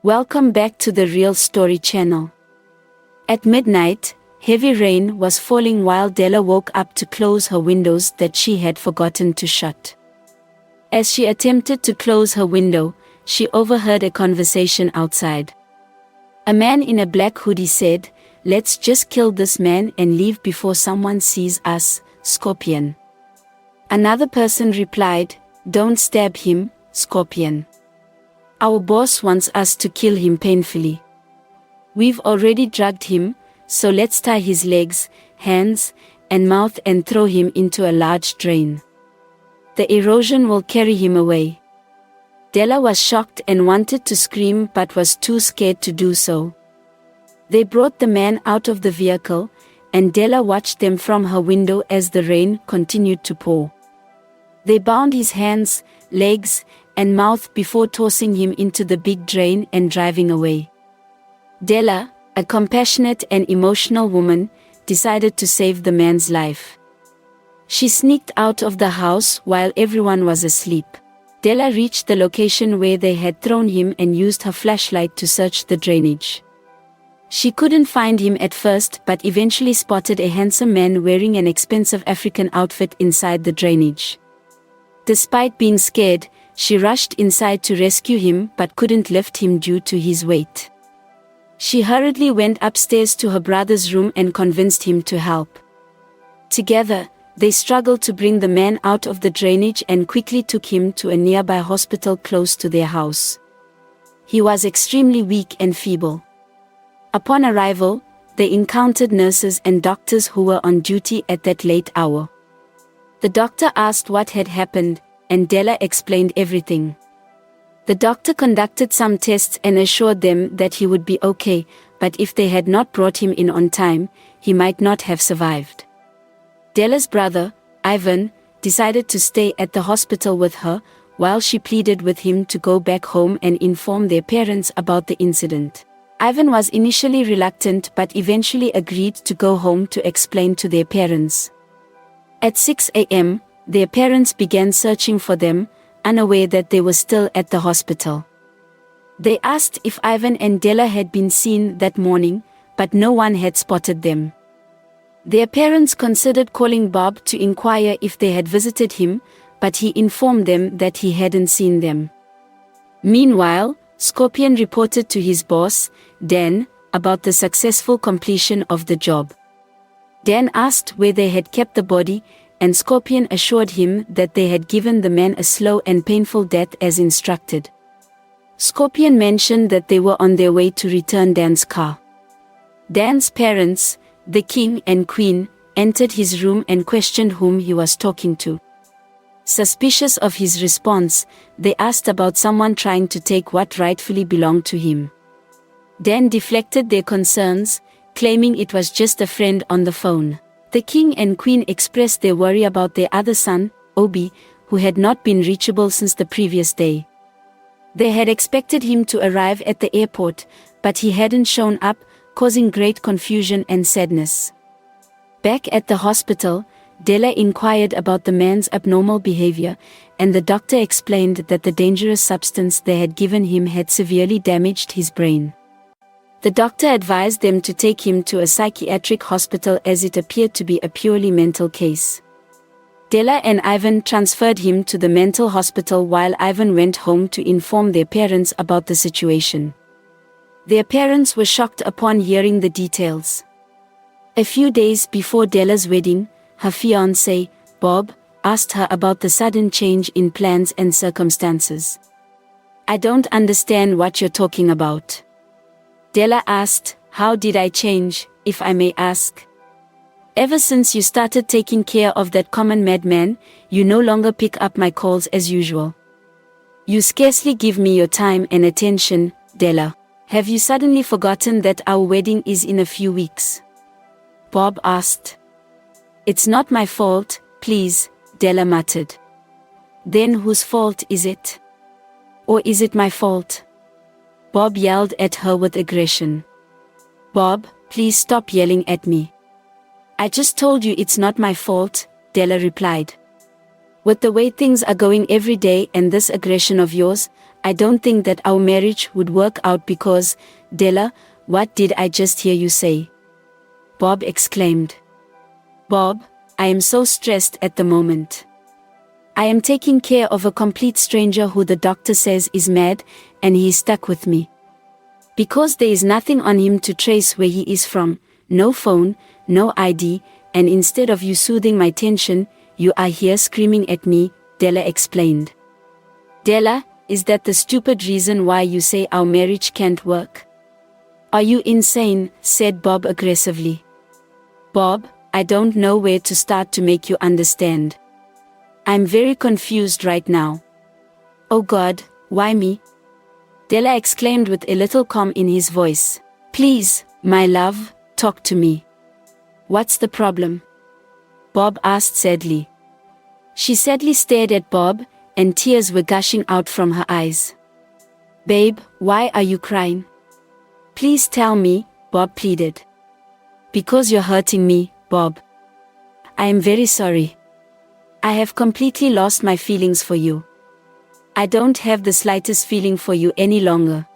Welcome back to the Real Story channel. At midnight, heavy rain was falling while Dela woke up to close her windows that she had forgotten to shut. As she attempted to close her window, she overheard a conversation outside. A man in a black hoodie said, "Let's just kill this man and leave before someone sees us, Scorpion." Another person replied, "Don't stab him, Scorpion. Our boss wants us to kill him painfully. We've already drugged him, so let's tie his legs, hands, and mouth and throw him into a large drain. The erosion will carry him away." Dela was shocked and wanted to scream but was too scared to do so. They brought the man out of the vehicle, and Dela watched them from her window as the rain continued to pour. They bound his hands, legs, and mouth before tossing him into the big drain and driving away. Dela, a compassionate and emotional woman, decided to save the man's life. She sneaked out of the house while everyone was asleep. Dela reached the location where they had thrown him and used her flashlight to search the drainage. She couldn't find him at first but eventually spotted a handsome man wearing an expensive African outfit inside the drainage. Despite being scared, she rushed inside to rescue him but couldn't lift him due to his weight. She hurriedly went upstairs to her brother's room and convinced him to help. Together, they struggled to bring the man out of the drainage and quickly took him to a nearby hospital close to their house. He was extremely weak and feeble. Upon arrival, they encountered nurses and doctors who were on duty at that late hour. The doctor asked what had happened, and Dela explained everything. The doctor conducted some tests and assured them that he would be okay, but if they had not brought him in on time, he might not have survived. Dela's brother, Ivan, decided to stay at the hospital with her, while she pleaded with him to go back home and inform their parents about the incident. Ivan was initially reluctant but eventually agreed to go home to explain to their parents. At 6 a.m., their parents began searching for them, unaware that they were still at the hospital. They asked if Ivan and Dela had been seen that morning, but no one had spotted them. Their parents considered calling Bob to inquire if they had visited him, but he informed them that he hadn't seen them. Meanwhile, Scorpion reported to his boss, Dan, about the successful completion of the job. Dan asked where they had kept the body, and Scorpion assured him that they had given the man a slow and painful death as instructed. Scorpion mentioned that they were on their way to return Dan's car. Dan's parents, the king and queen, entered his room and questioned whom he was talking to. Suspicious of his response, they asked about someone trying to take what rightfully belonged to him. Dan deflected their concerns, claiming it was just a friend on the phone. The king and queen expressed their worry about their other son, Obi, who had not been reachable since the previous day. They had expected him to arrive at the airport, but he hadn't shown up, causing great confusion and sadness. Back at the hospital, Dela inquired about the man's abnormal behavior, and the doctor explained that the dangerous substance they had given him had severely damaged his brain. The doctor advised them to take him to a psychiatric hospital as it appeared to be a purely mental case. Dela and Ivan transferred him to the mental hospital while Ivan went home to inform their parents about the situation. Their parents were shocked upon hearing the details. A few days before Dela's wedding, her fiancé, Bob, asked her about the sudden change in plans and circumstances. "I don't understand what you're talking about." Dela asked, "How did I change, if I may ask?" "Ever since you started taking care of that common madman, you no longer pick up my calls as usual. You scarcely give me your time and attention, Dela. Have you suddenly forgotten that our wedding is in a few weeks?" Bob asked. "It's not my fault, please," Dela muttered. "Then whose fault is it? Or is it my fault?" Bob yelled at her with aggression. "Bob, please stop yelling at me." "I just told you it's not my fault," Dela replied. "With the way things are going every day and this aggression of yours, I don't think that our marriage would work out because, Dela, what did I just hear you say? Bob exclaimed. Bob, I am so stressed at the moment. I am taking care of a complete stranger who the doctor says is mad, and he is stuck with me. Because there is nothing on him to trace where he is from, no phone, no ID, and instead of you soothing my tension, you are here screaming at me, Dela explained. Dela, is that the stupid reason why you say our marriage can't work? Are you insane? Said Bob aggressively. Bob, I don't know where to start to make you understand. I'm very confused right now. Oh God, why me? Dela exclaimed with a little calm in his voice. Please, my love, talk to me. What's the problem? Bob asked sadly. She sadly stared at Bob, and tears were gushing out from her eyes. Babe, why are you crying? Please tell me, Bob pleaded. Because you're hurting me, Bob. I am very sorry. I have completely lost my feelings for you. I don't have the slightest feeling for you any longer.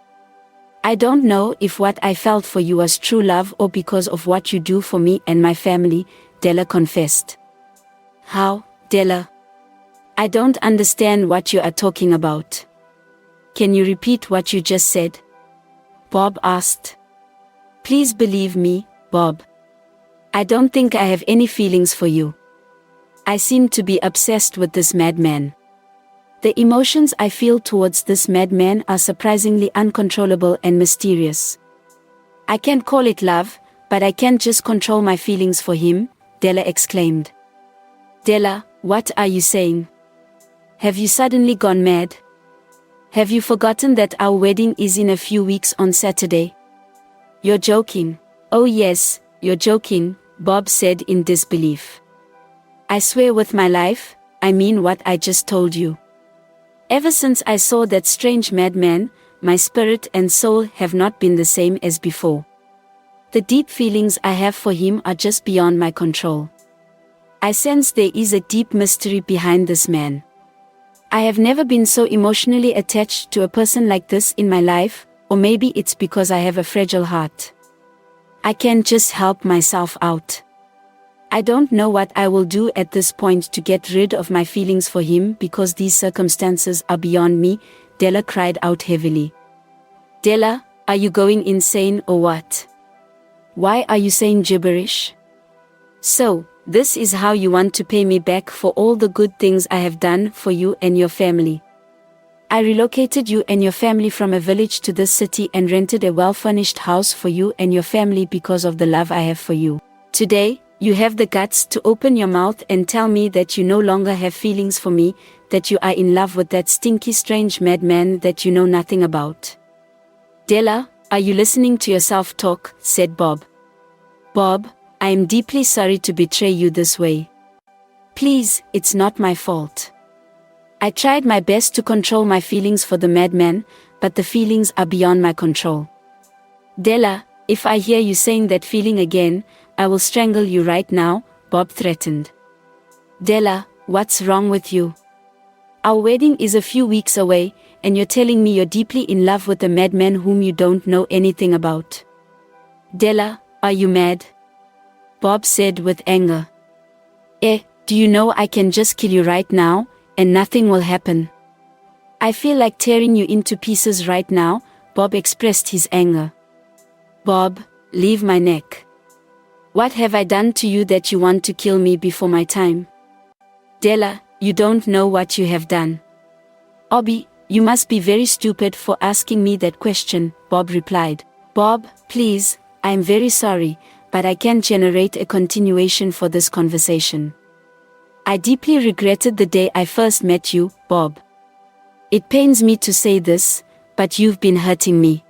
I don't know if what I felt for you was true love or because of what you do for me and my family, Dela confessed. How, Dela? I don't understand what you are talking about. Can you repeat what you just said? Bob asked. Please believe me, Bob. I don't think I have any feelings for you. I seem to be obsessed with this madman. The emotions I feel towards this madman are surprisingly uncontrollable and mysterious. I can't call it love, but I can't just control my feelings for him, Dela exclaimed. Dela, what are you saying? Have you suddenly gone mad? Have you forgotten that our wedding is in a few weeks on Saturday? You're joking. Oh yes, you're joking, Bob said in disbelief. I swear with my life, I mean what I just told you. Ever since I saw that strange madman, my spirit and soul have not been the same as before. The deep feelings I have for him are just beyond my control. I sense there is a deep mystery behind this man. I have never been so emotionally attached to a person like this in my life, or maybe it's because I have a fragile heart. I can't just help myself out. I don't know what I will do at this point to get rid of my feelings for him because these circumstances are beyond me, Dela cried out heavily. Dela, are you going insane or what? Why are you saying gibberish? So, this is how you want to pay me back for all the good things I have done for you and your family. I relocated you and your family from a village to this city and rented a well-furnished house for you and your family because of the love I have for you. Today, you have the guts to open your mouth and tell me that you no longer have feelings for me, that you are in love with that stinky strange madman that you know nothing about. Dela, are you listening to yourself talk? Said Bob. Bob, I am deeply sorry to betray you this way. Please, it's not my fault. I tried my best to control my feelings for the madman, but the feelings are beyond my control. Dela, if I hear you saying that feeling again, I will strangle you right now, Bob threatened. Dela, what's wrong with you? Our wedding is a few weeks away, and you're telling me you're deeply in love with a madman whom you don't know anything about. Dela, are you mad? Bob said with anger. Do you know I can just kill you right now, and nothing will happen? I feel like tearing you into pieces right now, Bob expressed his anger. Bob, leave my neck. What have I done to you that you want to kill me before my time? Dela, you don't know what you have done. Obi, you must be very stupid for asking me that question, Bob replied. Bob, please, I am very sorry, but I can't generate a continuation for this conversation. I deeply regretted the day I first met you, Bob. It pains me to say this, but you've been hurting me.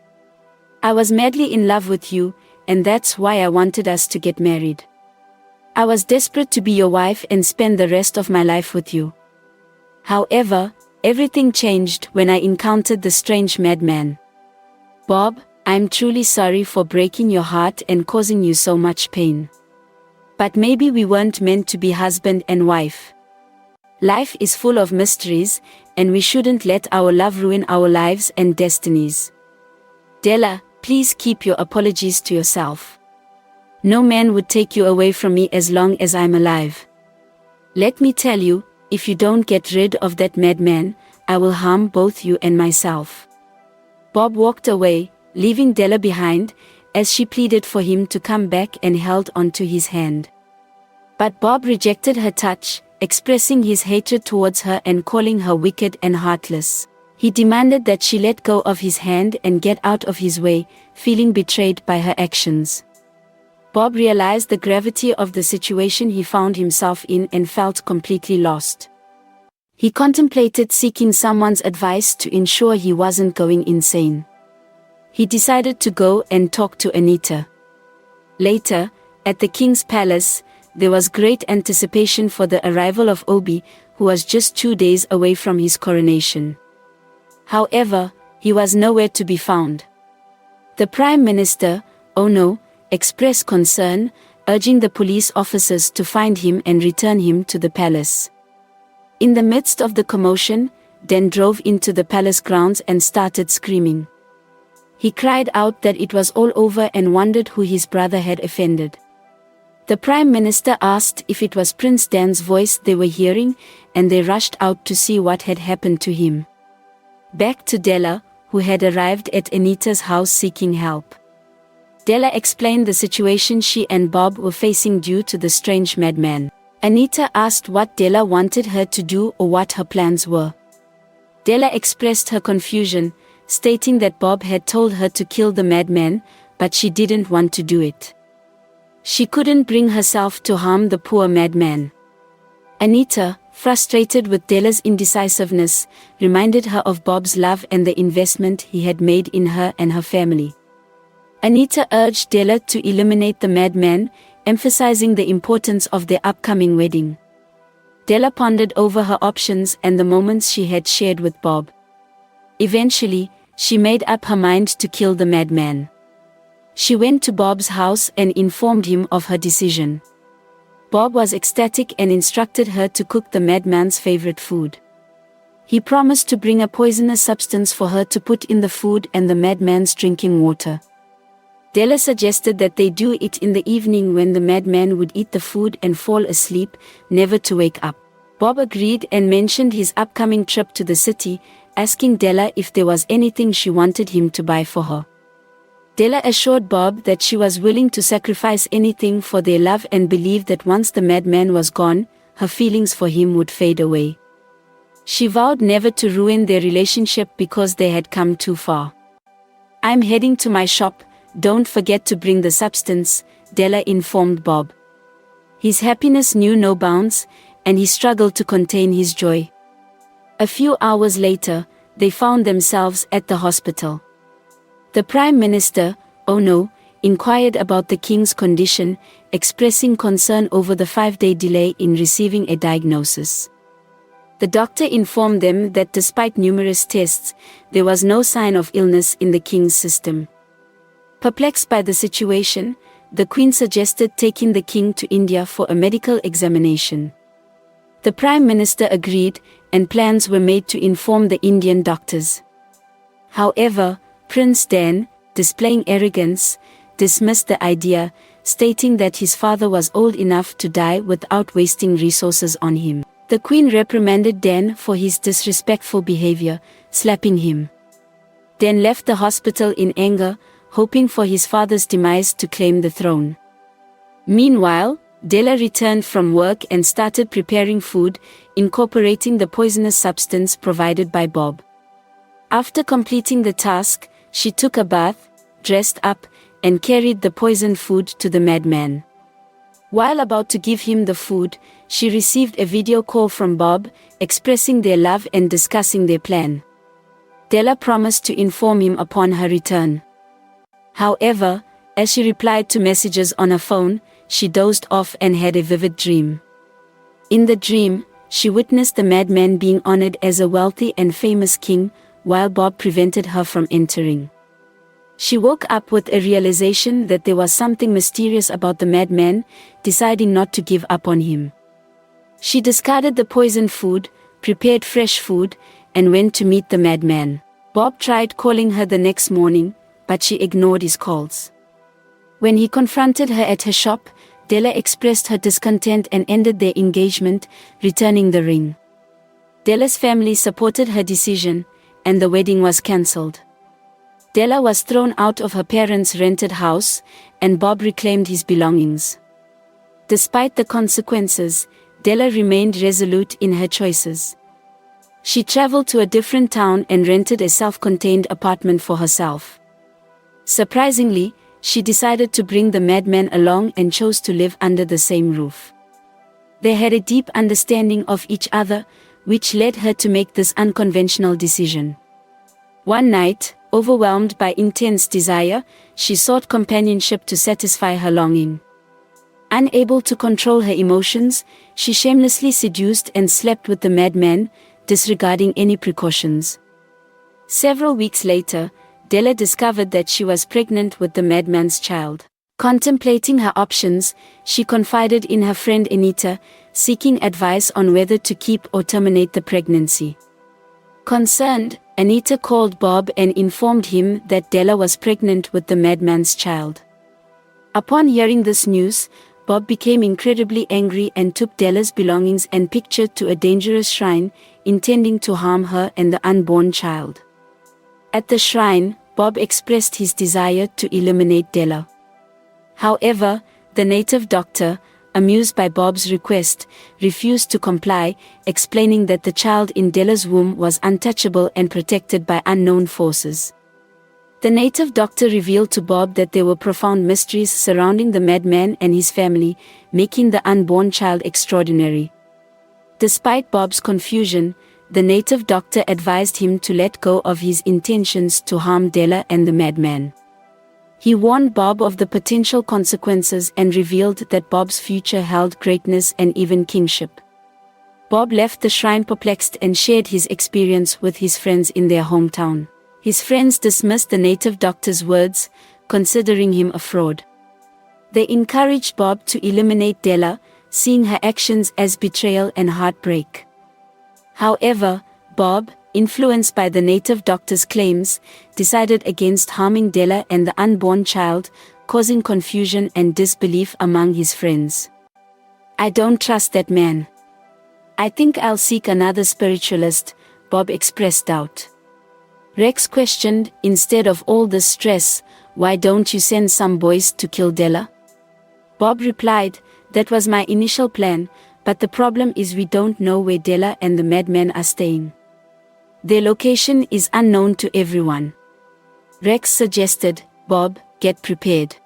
I was madly in love with you, and that's why I wanted us to get married. I was desperate to be your wife and spend the rest of my life with you. However, everything changed when I encountered the strange madman. Bob, I'm truly sorry for breaking your heart and causing you so much pain. But maybe we weren't meant to be husband and wife. Life is full of mysteries, and we shouldn't let our love ruin our lives and destinies. Dela, please keep your apologies to yourself. No man would take you away from me as long as I'm alive. Let me tell you, if you don't get rid of that madman, I will harm both you and myself. Bob walked away, leaving Dela behind, as she pleaded for him to come back and held onto his hand. But Bob rejected her touch, expressing his hatred towards her and calling her wicked and heartless. He demanded that she let go of his hand and get out of his way, feeling betrayed by her actions. Bob realized the gravity of the situation he found himself in and felt completely lost. He contemplated seeking someone's advice to ensure he wasn't going insane. He decided to go and talk to Anita. Later, at the king's palace, there was great anticipation for the arrival of Obi, who was just 2 days away from his coronation. However, he was nowhere to be found. The Prime Minister, oh no, expressed concern, urging the police officers to find him and return him to the palace. In the midst of the commotion, Dan drove into the palace grounds and started screaming. He cried out that it was all over and wondered who his brother had offended. The Prime Minister asked if it was Prince Dan's voice they were hearing, and they rushed out to see what had happened to him. Back to Dela, who had arrived at Anita's house seeking help. Dela explained the situation she and Bob were facing due to the strange madman. Anita asked what Dela wanted her to do or what her plans were. Dela expressed her confusion, stating that Bob had told her to kill the madman, but she didn't want to do it. She couldn't bring herself to harm the poor madman. Anita, frustrated with Dela's indecisiveness, reminded her of Bob's love and the investment he had made in her and her family. Anita urged Dela to eliminate the madman, emphasizing the importance of their upcoming wedding. Dela pondered over her options and the moments she had shared with Bob. Eventually, she made up her mind to kill the madman. She went to Bob's house and informed him of her decision. Bob was ecstatic and instructed her to cook the madman's favorite food. He promised to bring a poisonous substance for her to put in the food and the madman's drinking water. Dela suggested that they do it in the evening when the madman would eat the food and fall asleep, never to wake up. Bob agreed and mentioned his upcoming trip to the city, asking Dela if there was anything she wanted him to buy for her. Dela assured Bob that she was willing to sacrifice anything for their love and believed that once the madman was gone, her feelings for him would fade away. She vowed never to ruin their relationship because they had come too far. "I'm heading to my shop, don't forget to bring the substance," Dela informed Bob. His happiness knew no bounds, and he struggled to contain his joy. A few hours later, they found themselves at the hospital. The Prime Minister, oh no, inquired about the king's condition, expressing concern over the 5-day delay in receiving a diagnosis. The doctor informed them that despite numerous tests, there was no sign of illness in the king's system. Perplexed by the situation, the Queen suggested taking the king to India for a medical examination. The Prime Minister agreed, and plans were made to inform the Indian doctors. However, Prince Dan, displaying arrogance, dismissed the idea, stating that his father was old enough to die without wasting resources on him. The Queen reprimanded Dan for his disrespectful behavior, slapping him. Dan left the hospital in anger, hoping for his father's demise to claim the throne. Meanwhile, Dela returned from work and started preparing food, incorporating the poisonous substance provided by Bob. After completing the task, she took a bath, dressed up, and carried the poisoned food to the madman. While about to give him the food, she received a video call from Bob, expressing their love and discussing their plan. Dela promised to inform him upon her return. However, as she replied to messages on her phone, she dozed off and had a vivid dream. In the dream, she witnessed the madman being honored as a wealthy and famous king, while Bob prevented her from entering. She woke up with a realization that there was something mysterious about the madman, deciding not to give up on him. She discarded the poisoned food, prepared fresh food, and went to meet the madman. Bob tried calling her the next morning, but she ignored his calls. When he confronted her at her shop, Dela expressed her discontent and ended their engagement, returning the ring. Dela's family supported her decision, and the wedding was cancelled. Dela was thrown out of her parents' rented house, and Bob reclaimed his belongings. Despite the consequences, Dela remained resolute in her choices. She traveled to a different town and rented a self-contained apartment for herself. Surprisingly, she decided to bring the madman along and chose to live under the same roof. They had a deep understanding of each other, which led her to make this unconventional decision. One night, overwhelmed by intense desire, she sought companionship to satisfy her longing. Unable to control her emotions, she shamelessly seduced and slept with the madman, disregarding any precautions. Several weeks later, Dela discovered that she was pregnant with the madman's child. Contemplating her options, she confided in her friend Anita, seeking advice on whether to keep or terminate the pregnancy. Concerned, Anita called Bob and informed him that Dela was pregnant with the madman's child. Upon hearing this news, Bob became incredibly angry and took Dela's belongings and picture to a dangerous shrine, intending to harm her and the unborn child. At the shrine, Bob expressed his desire to eliminate Dela. However, the native doctor, amused by Bob's request, refused to comply, explaining that the child in Dela's womb was untouchable and protected by unknown forces. The native doctor revealed to Bob that there were profound mysteries surrounding the madman and his family, making the unborn child extraordinary. Despite Bob's confusion, the native doctor advised him to let go of his intentions to harm Dela and the madman. He warned Bob of the potential consequences and revealed that Bob's future held greatness and even kingship. Bob left the shrine perplexed and shared his experience with his friends in their hometown. His friends dismissed the native doctor's words, considering him a fraud. They encouraged Bob to eliminate Dela, seeing her actions as betrayal and heartbreak. However, Bob, influenced by the native doctor's claims, decided against harming Dela and the unborn child, causing confusion and disbelief among his friends. "I don't trust that man. I think I'll seek another spiritualist," Bob expressed doubt. Rex questioned, "Instead of all this stress, why don't you send some boys to kill Dela?" Bob replied, "That was my initial plan, but the problem is we don't know where Dela and the madman are staying. Their location is unknown to everyone." Rex suggested, "Bob, get prepared.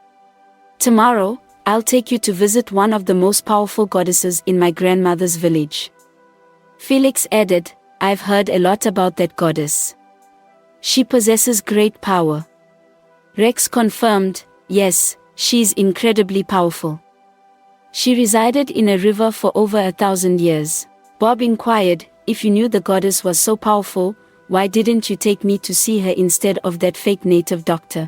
Tomorrow, I'll take you to visit one of the most powerful goddesses in my grandmother's village." Felix added, "I've heard a lot about that goddess. She possesses great power." Rex confirmed, "Yes, she's incredibly powerful. She resided in a river for over 1,000 years." Bob inquired, "If you knew the goddess was so powerful, why didn't you take me to see her instead of that fake native doctor?"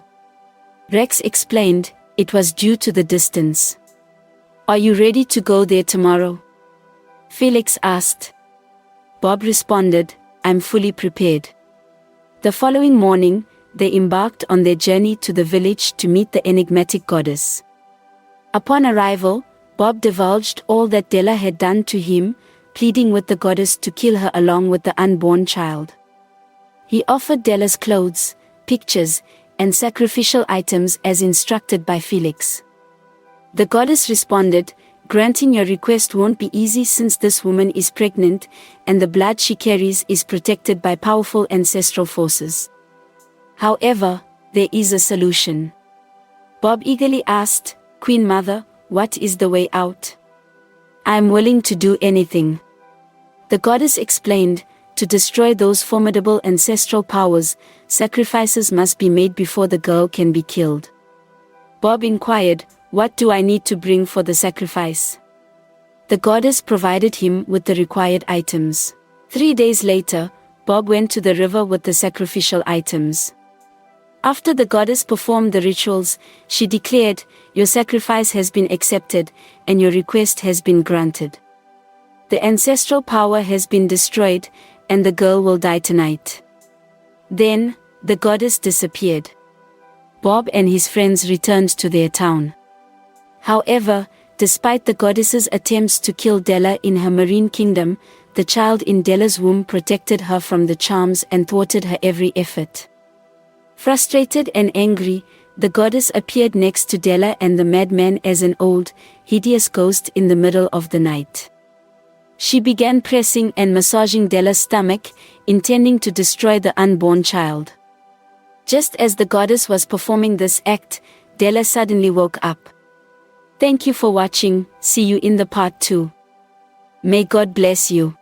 Rex explained, "It was due to the distance." "Are you ready to go there tomorrow?" Felix asked. Bob responded, "I'm fully prepared." The following morning, they embarked on their journey to the village to meet the enigmatic goddess. Upon arrival, Bob divulged all that Dela had done to him, pleading with the goddess to kill her along with the unborn child. He offered Dela's clothes, pictures, and sacrificial items as instructed by Felix. The goddess responded, "Granting your request won't be easy since this woman is pregnant, and the blood she carries is protected by powerful ancestral forces. However, there is a solution." Bob eagerly asked, "Queen Mother, what is the way out?" "I'm willing to do anything." The goddess explained, "To destroy those formidable ancestral powers, sacrifices must be made before the girl can be killed." Bob inquired, "What do I need to bring for the sacrifice?" The goddess provided him with the required items. 3 days later, Bob went to the river with the sacrificial items. After the goddess performed the rituals, she declared, "Your sacrifice has been accepted, and your request has been granted." The ancestral power has been destroyed, and the girl will die tonight." Then, the goddess disappeared. Bob and his friends returned to their town. However, despite the goddess's attempts to kill Dela in her marine kingdom, the child in Dela's womb protected her from the charms and thwarted her every effort. Frustrated and angry, the goddess appeared next to Dela and the madman as an old, hideous ghost in the middle of the night. She began pressing and massaging Dela's stomach, intending to destroy the unborn child. Just as the goddess was performing this act, Dela suddenly woke up. Thank you for watching. See you in the part 2. May God bless you.